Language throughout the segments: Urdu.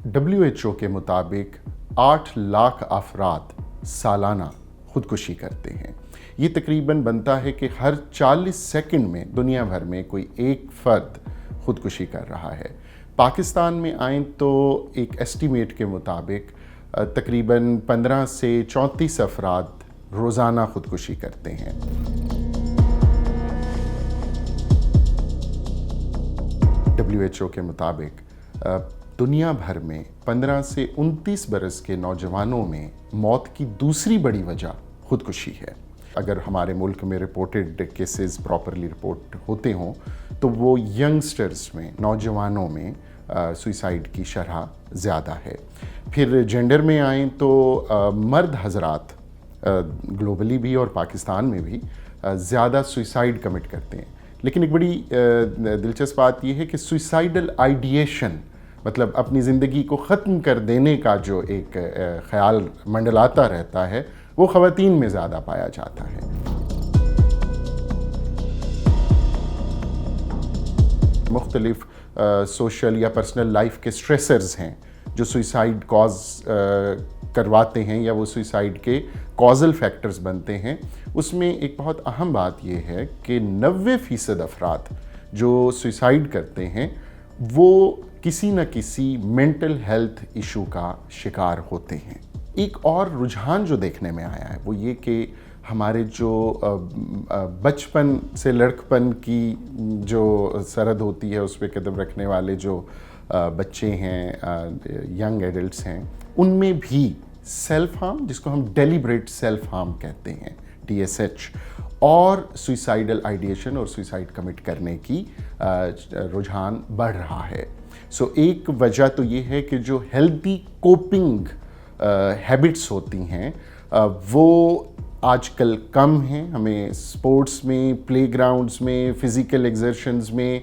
WHO کے مطابق 8 لاکھ افراد سالانہ خودکشی کرتے ہیں۔ یہ تقریباً بنتا ہے کہ ہر 40 سیکنڈ میں دنیا بھر میں کوئی ایک فرد خودکشی کر رہا ہے۔ پاکستان میں آئیں تو ایک ایسٹیمیٹ کے مطابق تقریباً 15 سے 34 افراد روزانہ خودکشی کرتے ہیں۔ WHO کے مطابق دنیا بھر میں 15 سے 29 برس کے نوجوانوں میں موت کی دوسری بڑی وجہ خودکشی ہے۔ اگر ہمارے ملک میں رپورٹڈ کیسز پراپرلی رپورٹ ہوتے ہوں تو وہ ینگسٹرز میں، نوجوانوں میں سوئسائڈ کی شرح زیادہ ہے۔ پھر جینڈر میں آئیں تو مرد حضرات گلوبلی بھی اور پاکستان میں بھی زیادہ سوئسائڈ کمٹ کرتے ہیں، لیکن ایک بڑی دلچسپ بات یہ ہے کہ سوئسائڈل آئیڈیشن مطلب اپنی زندگی کو ختم کر دینے کا جو ایک خیال منڈلاتا رہتا ہے وہ خواتین میں زیادہ پایا جاتا ہے۔ مختلف سوشل یا پرسنل لائف کے سٹریسرز ہیں جو سوئسائڈ کاز کرواتے ہیں یا وہ سوئسائڈ کے کازل فیکٹرز بنتے ہیں۔ اس میں ایک بہت اہم بات یہ ہے کہ 90% افراد جو سوئسائڈ کرتے ہیں وہ کسی نہ کسی مینٹل ہیلتھ ایشو کا شکار ہوتے ہیں۔ ایک اور رجحان جو دیکھنے میں آیا ہے وہ یہ کہ ہمارے جو بچپن سے لڑکپن کی جو سرحد ہوتی ہے اس پہ قدم رکھنے والے جو بچے ہیں، ینگ ایڈلٹس ہیں، ان میں بھی سیلف ہارم، جس کو ہم ڈیلیبریٹ سیلف ہارم کہتے ہیں DSH، اور سوئسائڈل آئیڈیشن اور سوئسائڈ کمٹ کرنے کی رجحان بڑھ رہا ہے۔ سو ایک وجہ تو یہ ہے کہ جو ہیلتھی کوپنگ ہیبٹس ہوتی ہیں وہ آج کل کم ہیں۔ ہمیں اسپورٹس میں، پلے گراؤنڈز میں، فزیکل ایگزرشنز میں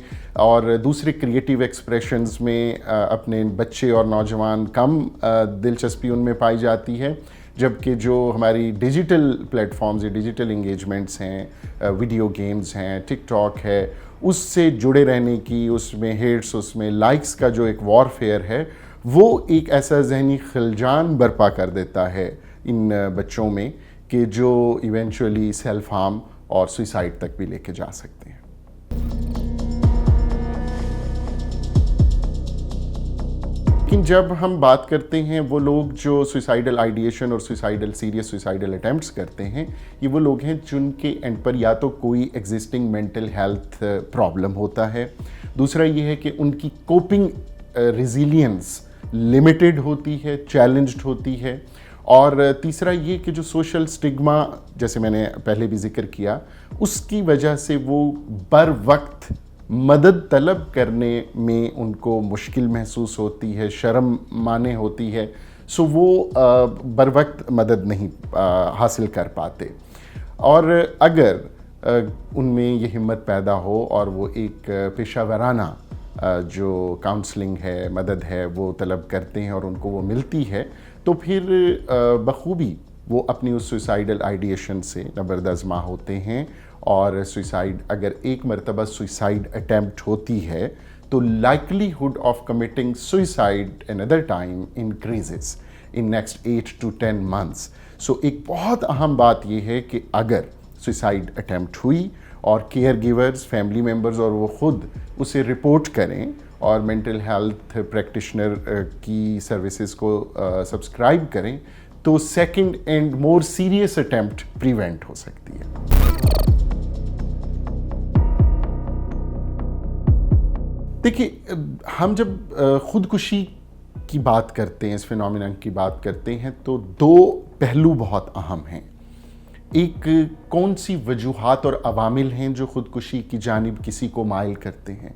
اور دوسرے کریٹیو ایکسپریشنز میں اپنے بچے اور نوجوان کم دلچسپی ان میں پائی جاتی ہے، جبکہ جو ہماری ڈیجیٹل پلیٹ فارمز یا ڈیجیٹل انگیجمنٹس ہیں، ویڈیو گیمز ہیں، ٹک ٹاک ہے، اس سے جڑے رہنے کی، اس میں ہیٹس، اس میں لائکس کا جو ایک وارفیئر ہے وہ ایک ایسا ذہنی خلجان برپا کر دیتا ہے ان بچوں میں کہ جو ایونچولی سیلف ہارم اور سوئسائڈ تک بھی لے کے جا سکتے ہیں۔ لیکن جب ہم بات کرتے ہیں وہ لوگ جو سوئسائڈل آئیڈیشن اور سیریس سوئسائڈل اٹیمپٹس کرتے ہیں، یہ وہ لوگ ہیں جن کے اینڈ پر یا تو کوئی ایگزسٹنگ مینٹل ہیلتھ پرابلم ہوتا ہے، دوسرا یہ ہے کہ ان کی کوپنگ ریزیلینس لمیٹڈ ہوتی ہے، چیلنجڈ ہوتی ہے، اور تیسرا یہ کہ جو سوشل سٹگما جیسے میں نے پہلے بھی ذکر کیا اس کی وجہ سے وہ بر وقت مدد طلب کرنے میں ان کو مشکل محسوس ہوتی ہے، شرم مانے ہوتی ہے، سو وہ بر وقت مدد نہیں حاصل کر پاتے۔ اور اگر ان میں یہ ہمت پیدا ہو اور وہ ایک پیشہ ورانہ جو کاؤنسلنگ ہے، مدد ہے، وہ طلب کرتے ہیں اور ان کو وہ ملتی ہے تو پھر بخوبی وہ اپنی اس سوئسائڈل آئیڈیشن سے نبردازماں ہوتے ہیں، اور سوئسائڈ اگر ایک مرتبہ سوئسائڈ اٹیمپٹ ہوتی ہے تو likelihood of committing suicide another time increases in next 8 to 10 months۔ سو ایک بہت اہم بات یہ ہے کہ اگر سوئسائڈ اٹیمپٹ ہوئی اور کیئر گیورز، فیملی ممبرز اور وہ خود اسے رپورٹ کریں اور مینٹل ہیلتھ پریکٹیشنر کی سروسز کو سبسکرائب کریں تو second and more serious attempt prevent ہو سکتی ہے۔ دیکھیے، ہم جب خودکشی کی بات کرتے ہیں، اس فینومینن کی بات کرتے ہیں تو دو پہلو بہت اہم ہیں۔ ایک کون سی وجوہات اور عوامل ہیں جو خودکشی کی جانب کسی کو مائل کرتے ہیں،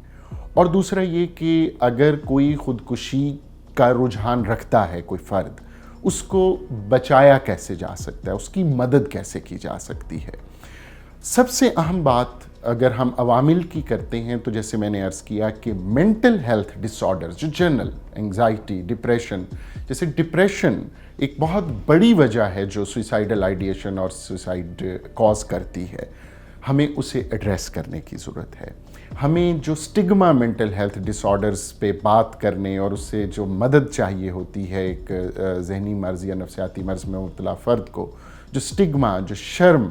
اور دوسرا یہ کہ اگر کوئی خودکشی کا رجحان رکھتا ہے کوئی فرد، اس کو بچایا کیسے جا سکتا ہے، اس کی مدد کیسے کی جا سکتی ہے۔ سب سے اہم بات اگر ہم عوامل کی کرتے ہیں تو جیسے میں نے عرض کیا کہ مینٹل ہیلتھ ڈس آرڈرز جو جنرل انگزائٹی، ڈپریشن، جیسے ڈپریشن ایک بہت بڑی وجہ ہے جو سوئسائڈل آئیڈیشن اور سوئسائڈ کاز کرتی ہے، ہمیں اسے ایڈریس کرنے کی ضرورت ہے۔ ہمیں جو سٹگما مینٹل ہیلتھ ڈس آرڈرز پہ بات کرنے اور اس سے جو مدد چاہیے ہوتی ہے ایک ذہنی مرض یا نفسیاتی مرض میں مبتلا فرد کو، جو سٹگما، جو شرم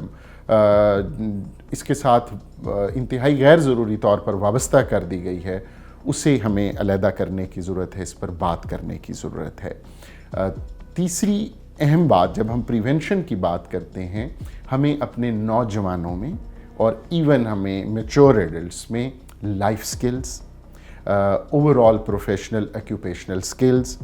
اس کے ساتھ انتہائی غیر ضروری طور پر وابستہ کر دی گئی ہے، اسے ہمیں علیحدہ کرنے کی ضرورت ہے، اس پر بات کرنے کی ضرورت ہے۔ تیسری اہم بات، جب ہم پریونشن کی بات کرتے ہیں، ہمیں اپنے نوجوانوں میں اور ایون ہمیں میچور ایڈلٹس میں life skills, overall professional occupational skills,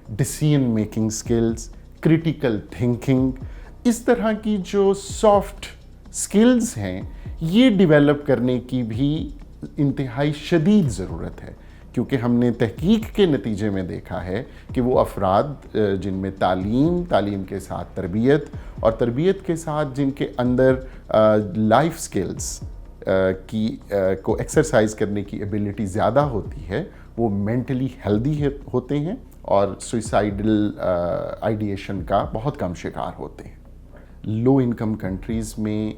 decision making skills, critical thinking, اس طرح کی جو سافٹ سکلز ہیں، یہ ڈیولپ کرنے کی بھی انتہائی شدید ضرورت ہے، کیونکہ ہم نے تحقیق کے نتیجے میں دیکھا ہے کہ وہ افراد جن میں تعلیم کے ساتھ تربیت اور تربیت کے ساتھ جن کے اندر لائف سکلز کو ایکسرسائز کرنے کی ایبلٹی زیادہ ہوتی ہے، وہ مینٹلی ہیلدی ہوتے ہیں اور سوئسائڈل آئیڈیشن کا بہت کم شکار ہوتے ہیں۔ لو انکم کنٹریز میں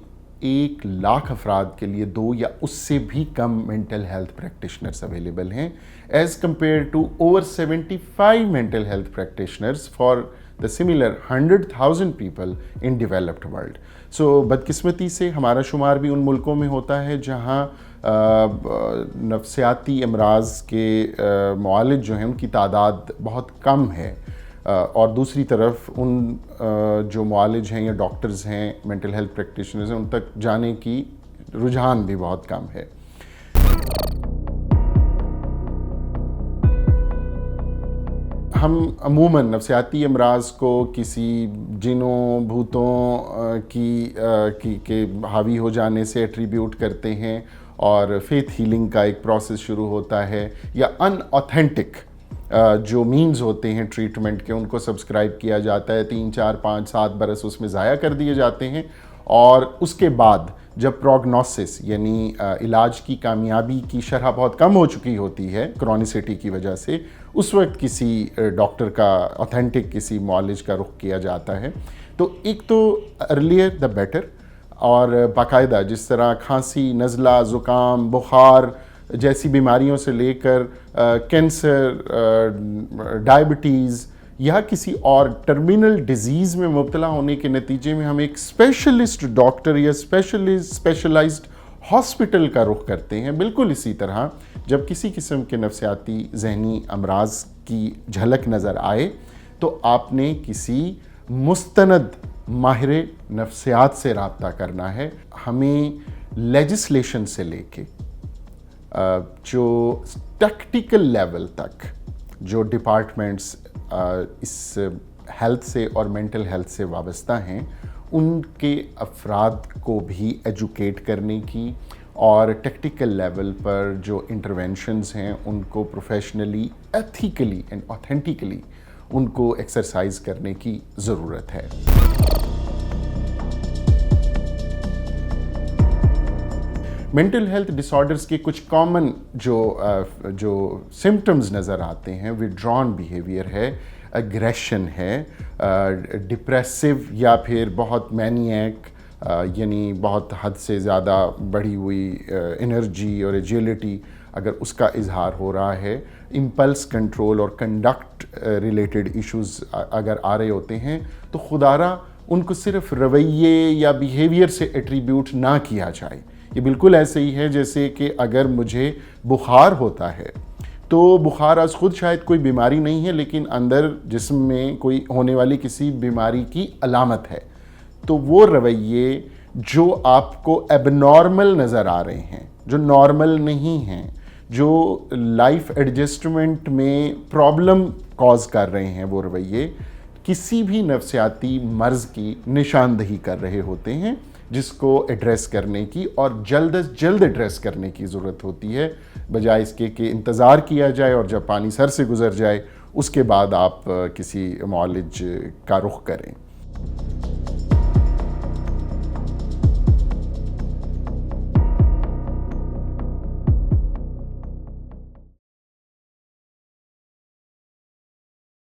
1,00,000 افراد کے لیے 2 یا اس سے بھی کم مینٹل ہیلتھ پریکٹیشنرز اویلیبل ہیں، as compare to over 75 mental health practitioners for the similar 100,000 people in developed world. سو بدقسمتی سے ہمارا شمار بھی ان ملکوں میں ہوتا ہے جہاں نفسیاتی امراض کے معالج جو ہیں ان کی تعداد بہت کم ہے، اور دوسری طرف ان جو معالج ہیں یا ڈاکٹرز ہیں، مینٹل ہیلتھ پریکٹیشنرز ہیں، ان تک جانے کی رجحان بھی بہت کم ہے۔ ہم عموماً نفسیاتی امراض کو کسی جنوں بھوتوں کے حاوی ہو جانے سے ایٹریبیوٹ کرتے ہیں، اور فیتھ ہیلنگ کا ایک پروسیس شروع ہوتا ہے، یا ان آتھینٹک جو مینز ہوتے ہیں ٹریٹمنٹ کے ان کو سبسکرائب کیا جاتا ہے، 3، 4، 5، 7 برس اس میں ضائع کر دیے جاتے ہیں، اور اس کے بعد جب پروگنوسس یعنی علاج کی کامیابی کی شرح بہت کم ہو چکی ہوتی ہے کرونیسٹی کی وجہ سے، اس وقت کسی ڈاکٹر کا آتھینٹک کسی معالج کا رخ کیا جاتا ہے۔ تو ایک تو ارلیئر دا بیٹر، اور باقاعدہ جس طرح کھانسی، نزلہ، زکام، بخار جیسی بیماریوں سے لے کر کینسر، ڈائبٹیز یا کسی اور ٹرمینل ڈیزیز میں مبتلا ہونے کے نتیجے میں ہم ایک اسپیشلسٹ ڈاکٹر یا اسپیشلائزڈ ہاسپٹل کا رخ کرتے ہیں۔ بالکل اسی طرح جب کسی قسم کے نفسیاتی ذہنی امراض کی جھلک نظر آئے تو آپ نے کسی مستند ماہر نفسیات سے رابطہ کرنا ہے۔ ہمیں لیجسلیشن سے لے کے جو ٹیکٹیکل لیول تک جو ڈپارٹمنٹس اس ہیلتھ سے اور مینٹل ہیلتھ سے وابستہ ہیں، ان کے افراد کو بھی ایجوکیٹ کرنے کی، اور ٹیکٹیکل لیول پر جو انٹرونشنز ہیں ان کو پروفیشنلی، ایتھیکلی اینڈ آتھینٹکلی ان کو ایکسرسائز کرنے کی ضرورت ہے۔ مینٹل ہیلتھ ڈس آرڈرز کے کچھ کامن جو سمٹمز نظر آتے ہیں، وڈران بیہیویئر ہے، اگریشن ہے، ڈپریسو یا پھر بہت مینیاک یعنی بہت حد سے زیادہ بڑھی ہوئی انرجی اور ایجیلٹی اگر اس کا اظہار ہو رہا ہے، امپلس کنٹرول اور کنڈکٹ ریلیٹڈ ایشوز اگر آ رہے ہوتے ہیں، تو خدارہ ان کو صرف رویے یا بیہیویئر سے ایٹریبیوٹ نہ کیا جائے۔ یہ بالکل ایسے ہی ہے جیسے کہ اگر مجھے بخار ہوتا ہے تو بخار از خود شاید کوئی بیماری نہیں ہے، لیکن اندر جسم میں کوئی ہونے والی کسی بیماری کی علامت ہے، تو وہ رویے جو آپ کو ایب نارمل نظر آ رہے ہیں، جو نارمل نہیں ہیں، جو لائف ایڈجسٹمنٹ میں پرابلم کاز کر رہے ہیں، وہ رویے کسی بھی نفسیاتی مرض کی نشاندہی کر رہے ہوتے ہیں، جس کو ایڈریس کرنے کی اور جلد از جلد ایڈریس کرنے کی ضرورت ہوتی ہے، بجائے اس کے کہ انتظار کیا جائے اور جب پانی سر سے گزر جائے اس کے بعد آپ کسی معالج کا رخ کریں۔